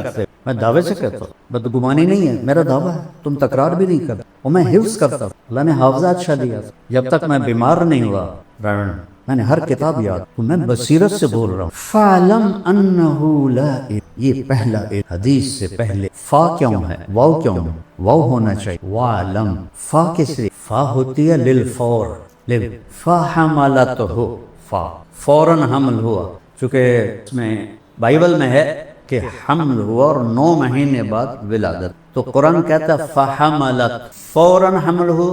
کرتے میں دعوے سے کہتا ہوں، بدگمانی نہیں ہے، میرا دعویٰ ہے، تم تکرار بھی نہیں کرتے، اور میں حفظ کرتا ہوں، اللہ نے حافظہ اچھا دیا، جب تک میں بیمار نہیں ہوا میں نے ہر کتاب یاد، تو میں بصیرت سے بول رہا ہوں۔ فَعْلَمْ أَنَّهُ لَا إِلَٰهَ، یہ پہلا ایک حدیث سے پہلے فا کیوں ہے، واو کیوں ہے؟ واو ہونا چاہیے، وَعْلَمْ، فا کس لیے؟ فا ہوتی ہے للفور، فَحَمَلَتْهُ، فا فوراً حمل ہوا، چونکہ اس میں بائبل میں ہے کہ حمل ہوا اور 9 مہینے بعد ولادت، تو قرآن کہتا ہے فحملت، فوراً حمل ہو،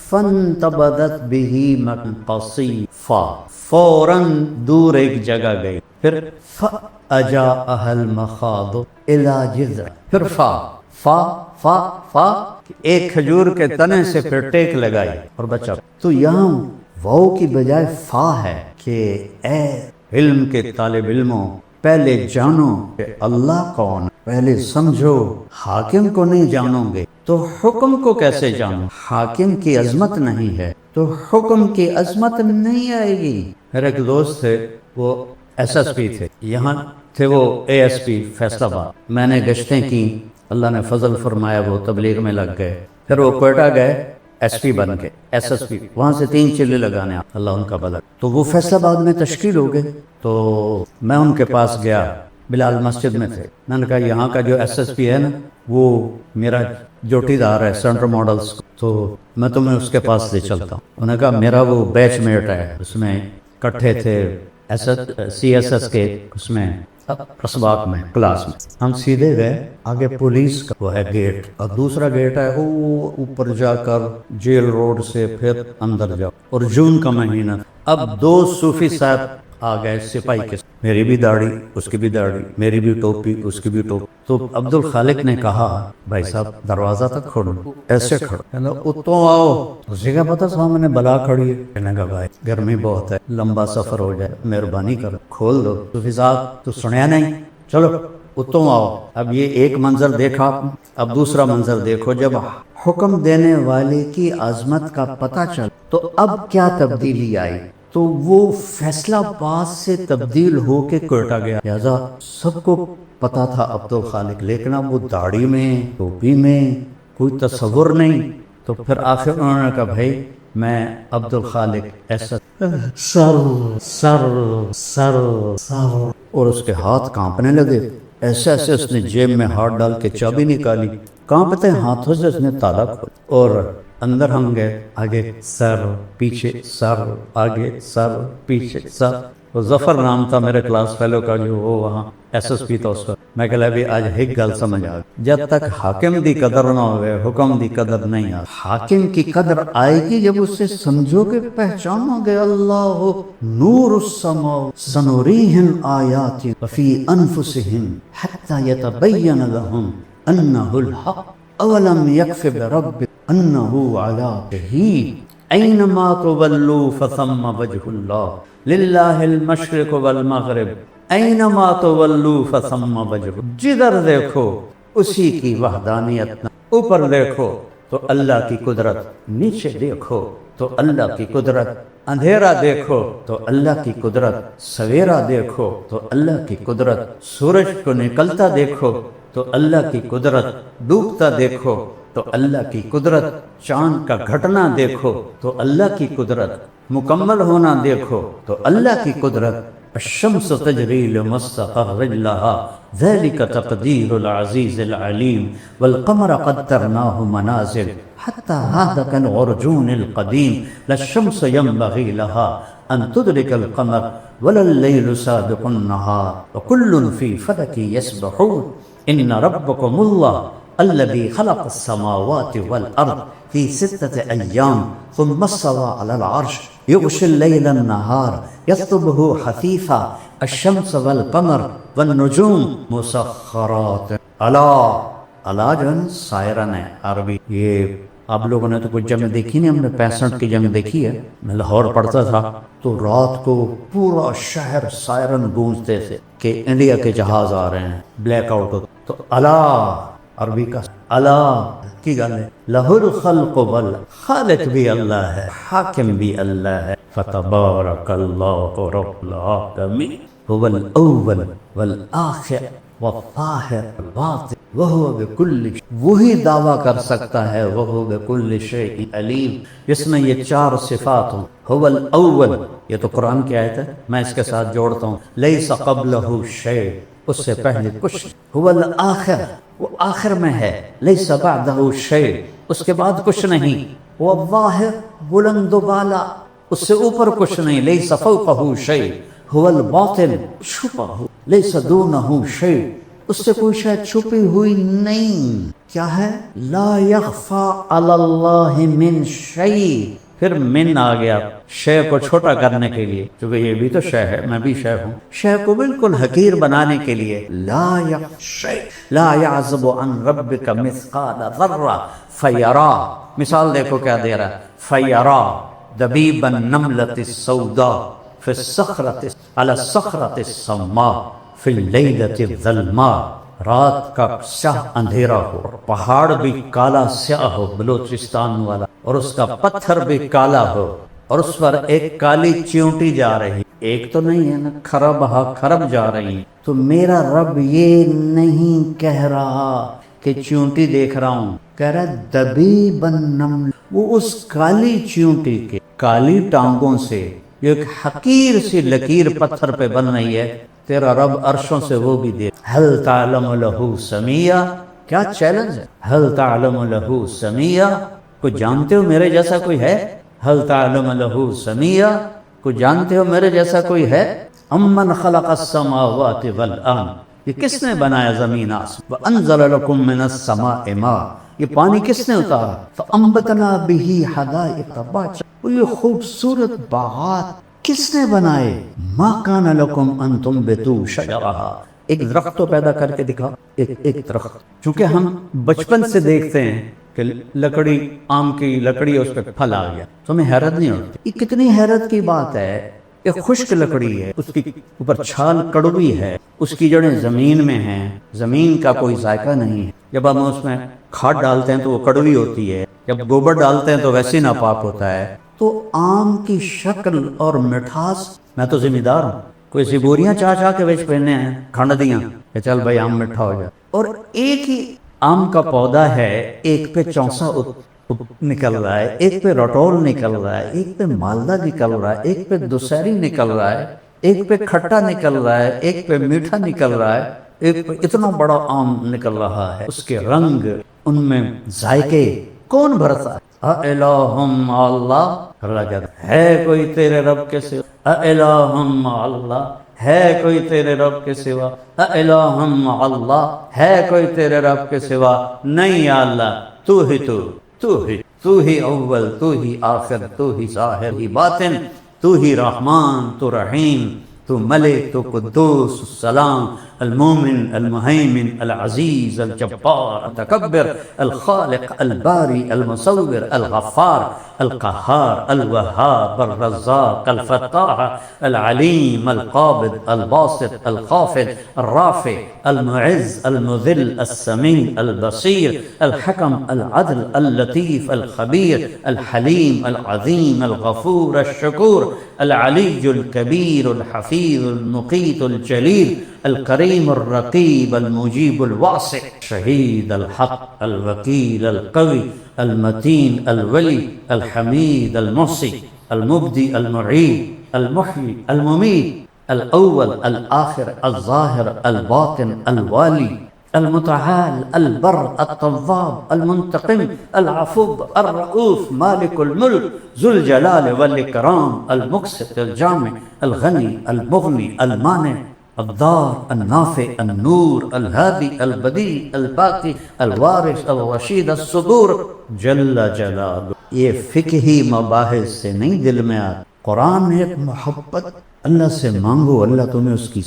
فانتبذت به من قصی، فا فوراً دور ایک جگہ گئی، پھر فاجاءها المخاض الى جذع، پھر فا فا فا فا ایک کھجور کے تنے سے پھر ٹیک لگائی اور بچہ، تو یہاں واو کی بجائے فا ہے کہ اے علم کے طالب علموں، پہلے جانو کہ اللہ کون، پہلے سمجھو، حاکم کو نہیں جانو گے تو حکم کو کیسے جانو؟ حاکم کی عظمت نہیں ہے تو حکم کی عظمت نہیں آئے گی۔ میرے ایک دوست تھے، وہ ایس ایس پی تھے، یہاں تھے وہ اے ایس پی فیصل آباد، میں نے گشتیں کی، اللہ نے فضل فرمایا وہ تبلیغ میں لگ گئے، پھر وہ کوئٹہ گئے ایس پی بن کے، ایس ایس پی، وہاں سے 3 چلے لگانے، اللہ ان کا بھلا، تو وہ فیصل آباد میں تشکیل ہو گئے، تو میں ان کے پاس گیا، بلال مسجد میں تھے، میں نے کہا یہاں کا جو ایس ایس پی ہے نا وہ میرا جوٹی دار ہے سینٹر ماڈلز، تو میں تمہیں اس کے پاس لے چلتا ہوں، انہوں نے کہا میرا وہ بیچ میٹ ہے، اس میں کٹھے تھے سی ایس ایس کے، اس میں اسباق میں کلاس میں، ہم سیدھے گئے، آگے پولیس کا وہ ہے گیٹ، اور دوسرا گیٹ ہے وہ اوپر جا کر جیل روڈ سے پھر اندر جاؤ، اور جون کا مہینہ، اب 2 صوفی صاحب آ گئے سپاہی کے، میری بھی داڑھی اس کی بھی داڑھی، میری بھی ٹوپی اس کی بھی ٹوپی، تو عبد الخالق نے کہا بھائی صاحب دروازہ تک کھولو، ایسے کھڑو، اتوں آؤ، اسی کا پتہ سامنے بلا کھڑی ہے، کہنے کا بھائی گرمی بہت ہے، لمبا سفر ہو جائے، مہربانی کرو کھول دو، صوفی صاحب تو سنیا نہیں، چلو اتوں آؤ۔ اب یہ ایک منظر دیکھا آپ نے، اب دوسرا منظر دیکھو، جب حکم دینے والے کی عظمت کا پتہ چل تو اب کیا تبدیلی آئی، تو وہ فیصلہ آباد سے تبدیل ہو کے کوئٹہ گیا، لہذا سب کو پتا تھا عبد الخالق، لیکن اب وہ داڑھی میں ٹوپی میں کوئی تصور نہیں، تو پھر آخر انہوں نے کہا بھائی میں عبد الخالق، ایسا سر سر سر سر، اور اس کے ہاتھ کانپنے لگے، ایسے ایسے اس نے جیب میں ہاتھ ڈال کے چابی نکالی، کانپتے ہاتھوں سے اس نے تالا کھولا، اور اندر ہم گئے، آگے سر پیچھے سر، آگے سر پیچھے سر، وہ ظفر نام تھا میرے کلاس فیلو کا جو وہ وہاں ایس ایس پی تھا اس کا، میں کہا بھی آج ایک گل سمجھ آ گئی، جب تک حاکم دی قدر نہ ہوئے حکم دی قدر نہیں آ، حاکم کی قدر آئے گی جب اسے سمجھو گے، پہچانو گے، اللہ نور السماء سنوریہم آیات فی انفسہم حتی یتبین لہم انہ الحق اولم یکف برب انہ علی شہید اینما تولوا فثم وجہ اللہ للہ المشرق والمغرب اینما تولوا فثم وجہ، جدھر دیکھو اسی کی وحدانیت، اوپر دیکھو تو اللہ کی قدرت، نیچے دیکھو تو اللہ کی قدرت، اندھیرا دیکھو تو اللہ کی قدرت، سویرا دیکھو تو اللہ کی قدرت، سورج کو نکلتا دیکھو تو اللہ کی قدرت، ڈوبتا دیکھو تو اللہ کی قدرت، چاند کا گھٹنا دیکھو تو اللہ کی قدرت، مکمل ہونا دیکھو تو اللہ کی قدرت، الشمس تجری لمستقر لها ذلك تقدیر العزیز العلیم والقمر قدرناه منازل حتى عاد كالعرجون القدیم لا الشمس ينبغي لها ان تدرك القمر ولا الليل سابق النهار وكل في فلك يسبحون ان ربكم الله الذي خلق السماوات والأرض في 6 أيام ثم استوى على العرش يغشي الليل النهار يطلبه حثيثا الشمس والقمر والنجوم مسخرات، اللہ جو ہے سائرن ہے عربی، یہ آپ لوگوں نے تو کچھ جنگ دیکھی نہیں، ہم نے 65 کی جنگ دیکھی ہے، میں لاہور پڑھتا تھا تو رات کو پورا شہر سائرن گونجتے تھے کہ انڈیا کے جہاز آ رہے ہیں، بلیک آؤٹ، تو اللہ عربی کا اللہ کی گل ہے، لہ الخلق خالق بھی اللہ ہے، حاکم بھی اللہ ہے، فتبارک اللہ رب العالمین هو الاول والآخر والظاہر الباطن وہو بکل شیء، وہی دعویٰ کر سکتا ہے وہو بکل شیء علیم، جس میں یہ چار صفات ہوں۔ هو الاول، یہ تو قرآن کی آیت ہے، میں اس کے ساتھ جوڑتا ہوں، لیس قبلہ شیء، اس سے پہلے کچھ، هو الآخر، وہ آخر میں ہے، لیس بعدہ شیء، اس کے بعد کچھ نہیں، وہ الظاہر، بلند و بالا، اس سے اوپر کچھ نہیں، لیس فوقہ شیء، هو الباطن، چھپا ہو، لیس دونہ شیء، اس سے کوئی شاید چھپی ہوئی نہیں، کیا ہے؟ لا یخفی علی اللہ من شیء، پھر من آ گیا شے کو چھوٹا کرنے کے لیے، کیونکہ یہ بھی تو شے ہے، میں بھی شے ہوں، شے کو بالکل حقیر بنانے کے لیے، لا یخفی، لا یعزب عن ربک مثقال ذرہ فیرا، مثال دیکھو کیا دے رہا ہے، فیرا دبیب النملۃ السوداء فی الصخرۃ علی الصخرۃ الصماء فی اللیلۃ الظلماء، رات کا سیاہ اندھیرا ہو، پہاڑ بھی کالا سیاہ ہو بلوچستان والا، اور اس کا پتھر بھی کالا ہو، اور اس پر ایک کالی چیونٹی جا رہی، ایک تو نہیں ہے نا، کھرب ہا کھرب جا رہی، تو میرا رب یہ نہیں کہہ رہا کہ چیونٹی دیکھ رہا ہوں، کہہ رہا دبیب النمل، وہ اس کالی چیونٹی کے کالی ٹانگوں سے جو ایک حقیر سی لکیر پتھر پہ بن رہی ہے، تیرا رب عرشوں سے وہ بھی دے۔ هل تعلم له سمیہ، کیا چیلنج ہے، هل تعلم له سمیہ، کوئی جانتے ہو میرے جیسا کوئی ہے؟ هل تعلم له سمیہ، کوئی جانتے ہو میرے جیسا کوئی ہے؟ امن خلق السماوات والارض، یہ کس نے بنایا زمین آسمان، وانزل لکم من السماء ماء، یہ پانی کس نے اتارا، فانبتنا به حدائق باغ، وہ یہ خوبصورت باغات کس نے بنائے، ما کان لکم ان تنبتوا شجرہا، ایک درخت تو پیدا کر کے دکھا، ایک درخت، چونکہ ہم بچپن سے دیکھتے ہیں کہ لکڑی، آم کی لکڑی ہے، اس پہ پھل آ گیا، تو ہمیں حیرت نہیں ہوتی، یہ کتنی حیرت کی بات ہے، ایک خشک لکڑی ہے، اس کی اوپر چھال کڑوی ہے، اس کی جڑیں زمین میں ہیں، زمین کا کوئی ذائقہ نہیں ہے، جب ہم اس میں کھاد ڈالتے ہیں تو وہ کڑوی ہوتی ہے، جب گوبر ڈالتے ہیں تو ویسے ناپاک ہوتا ہے، تو آم کی شکل اور مٹھاس، میں تو ذمہ دار ہوں، کوئی سی بوریاں چاہ کے بیچ پہنے ہیں کھنڈ دیاں کہ چل بھائی آم میٹھا ہو جائے، اور ایک ہی آم کا پودا ہے، ایک پہ چونسا نکل رہا ہے، ایک پہ رٹول نکل رہا ہے، ایک پہ مالدہ نکل رہا ہے، ایک پہ دوسری نکل رہا ہے، ایک پہ کھٹا نکل رہا ہے، ایک پہ میٹھا نکل رہا ہے، ایک پہ اتنا بڑا آم نکل رہا ہے، اس کے رنگ، ان میں ذائقے، کون بھرتا ہے؟ اَإِلَٰهٌ مَّعَ اللَّهِ، اللہ کہتا ہے کوئی تیرے رب کے سوا، اَإِلَٰهٌ مَّعَ اللَّهِ، ہے کوئی تیرے رب کے سوا، اَإِلَٰهٌ مَّعَ اللَّهِ، ہے کوئی تیرے رب کے سوا، نہیں یا اللہ، تو ہی اول، تو ہی آخر، تو ہی ظاہر، ہی باطن، تو ہی رحمان، تو رحیم، تو ملک، تو قدوس، السلام، المومن، المہیمن، العزیز، الجبار، التکبر، الخالق، الباری، المصور، الغفار، القہار، الوہاب، الرزاق، الفتاح، العلیم، القابض، الباسط، الخافض، الرافع، المعز، المذل، السمیع، البصیر، الحکم، العدل، اللطیف، الخبیر، الحلیم، العظیم، الغفور، الشکور، العلی الکبیر، الحفیظ، المقیت، الجلیل، الکریم، الرقیب، المجیب، الواسع، شہید، الحق، الوکیل، القوی، المتین، الولی، الحمید، المحصی، المبدی، المعید، المحیی، الممیت، الاول، الآخر، الظاہر، الباطن، الوالی، المتعال، البر، التواب، المنتقم، العفو، الرؤوف، مالك الملك، ذو الجلال والإكرام، المقسط، الجامع، الغني، المغني، المانع، الضار، النافع، النور، الهادي، البديع، الباقي، الوارث، الرشيد، الصبور، جل جلالہ، یہ فقہی مباحث سے نہیں دل میں آتا، قرآن ایک محبت، اللہ سے مانگو، اللہ تمہیں اس کی